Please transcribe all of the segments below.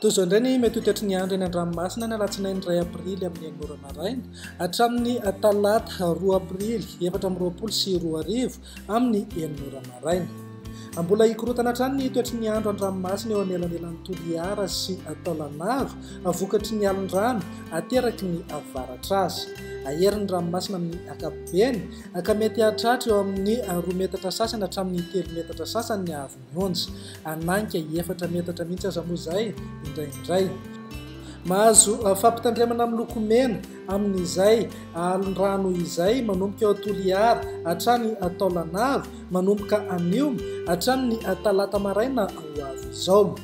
Toy indray ny mety toetry ny andro eny an-dranomasina ny alatsinainy 2 aprily amin'ny enimora maraina hatramin'ny talata 2 aprily 2024 amin'ny enimora maraina. Mbola hikorotana hatrany ny toetry ny andro an-dranomasina eo anelanelan'ny Toliara sy Taolagnaro vokatry ny alin-drano ateraky ny avaratra azy. Aherin'ny ranomasina amin'ny ankapobeny ka mety hahatratra eo amin'ny 2 metatra sasany hatramin'ny 3 metatra sasany ny avonionja, ananika 4 metatra mihitsy aza moa izay indraindray. Mahazo fampitandremana amin'ny loko mena amin'izay alin-drano izay manomboka eo Toliara hatrany Taolagnaro manomboka anio hatramin'ny talata maraina ho avy izao.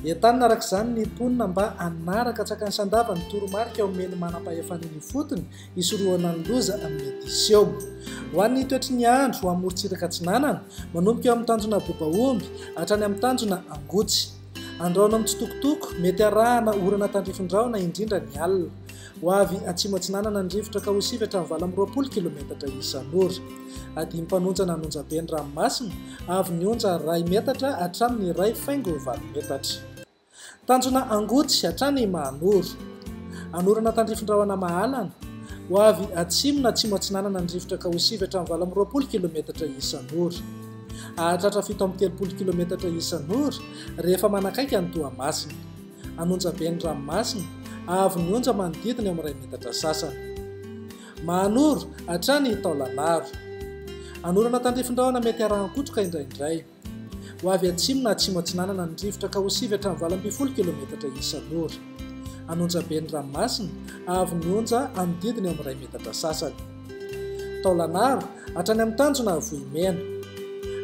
Entanina araka izany ny mponina mba anaraka tsakany sandava ny toromarika eo amin'ny manam-pahefan'ny fotony isorohana ny loza amin'ny edisio. Ho an'ny toetry ny andro ho amorontsiraka Atsinanana manomboka eo amin'ny tanjona Bobaomby hatrany amin'ny tanjona Angotsy. Andraona amin'ny tsitokotoko mety arahana orana tandrifin-drahona indrindra ny alina. Ho avy atsimo Atsinanana ny rivotra ka ho sivy hatramin'ny 20 kilometatra isan'ora. Adimy mpanonja nanonjabe ny ranomasina avy ny onja 1 metatra hatramin'ny 1,8 metatra. Tanjona Angotsy hatrany Mahanoro. Anorana tandrifin-drahona Mahalana ho avy atsimo na atsimo Atsinanana ny rivotra ka ho sivy hatramin'ny 20 kilometatra isan'ora. Ahatratra 730 kilometatra isan'ora rehefa manakaiky ny Toamasina. Anonjabe ny ranomasina avy ny onja manodidina eo amin'ny 1 metatra sasany. Mahanoro hatrany Taolagnaro. Anorana tandrifin-drahona mety arahan-kotroka indraindray. Ho avy atsimo na atsimo Atsinanana ny rivotra ka ho sivy hatramin'ny 20 kilometatra isan'ora. Anonjabe ny ranomasina avy ny onja manodidina eo amin'ny 1 metatra sasany. Taolagnaro hatrany amin'ny tanjona Vohimena.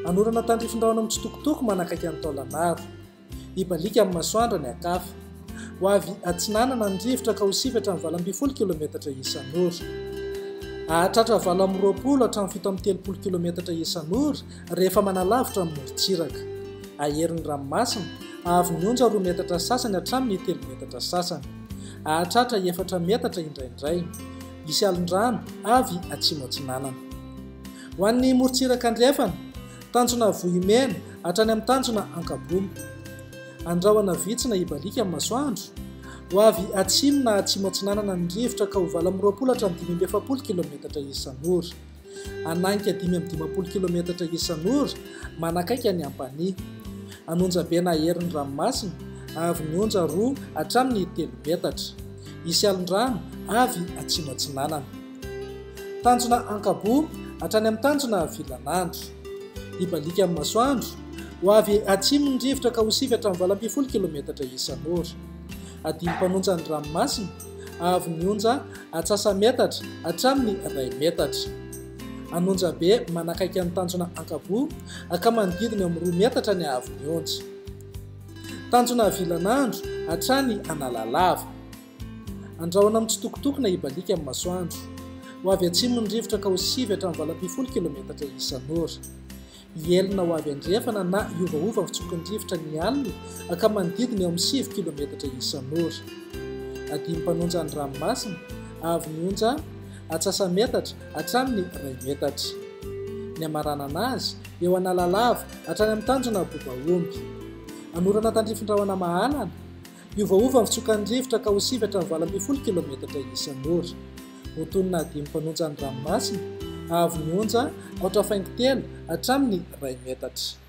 Anorana tandrifin-drahona amin'ny tsitokotoko manakaiky ny Taolagnaro. Ibalika amin'ny masoandro ny akafa. Ho avy Atsinanana ny rivotra ka ho sivy hatramin'ny 20 kilometatra isan'ora. Ahatratra 20 hatramin'ny 730 kilometatra isan'ora rehefa manalavitra amin'ny morontsiraka. Aherin'ny ranomasina avy ny onja 2 metatra sasany hatramin'ny 3 metatra sasany. Ahatratra 4 metatra indraindray. Misy alin-drano avy atsimo Atsinanana. Ho an'ny morontsiraka andrefana, tanjona Vohimena hatrany amin'ny tanjona Ankabomy. Andrahoana vitsy na ibalika amin'ny masoandro. Ho avy atsimo na atsimo Atsinanana ny rivotra ka ho 20 hatramin'ny 570 kilometatra isan'ora. Ananika 510 kilometatra isan'ora manakaiky ny Ampania. Anonjabe na aherin'ny ranomasina avy ny onja 2 hatramin'ny 3 metatra. Misy alin-drano avy atsimo Atsinanana. Tanjona Ankabomy hatrany amin'ny tanjona Vilanandro. Ibalika amin'ny masoandro. Ho avy atsimo ny rivotra ka ho sivy hatramin'ny 20 kilometatra isan'ora. Adimy mpanonja ny ranomasina avy ny onja atsasametatra hatramin'ny 1 metatra. Anonjabe manakaiky amin'ny tanjona Ankabomy ka manodidina eo amin'ny 2 metatra ny avy ny onja. Tanjona Vilanandro hatrany Analalava. Andrahoana amin'ny tsitokotoko na ibalika amin'ny masoandro. Ho avy atsimo ny rivotra ka ho sivy hatramin'ny 20 kilometatra isan'ora. Hielina ho avy andrefana na iovaova ny fitsokon'ny rivotra ny alina ka manodidina eo amin'ny 7 kilometatra isan'ora. Adimy mpanonja ny ranomasina avy ny onja atsasametatra hatramin'ny 1 metatra. Ny amaranana azy eo Analalava hatrany amin'ny tanjona Bobaomby. Anorana tandrifin-drahona Mahalana. Iovaova ny fitsokan'ny rivotra ka ho sivy hatramin'ny 20 kilometatra isan'ora. Hotonina adimy mpanonja ny ranomasina avy ny onja 4 faingo telo hatramin'ny 1 metatra.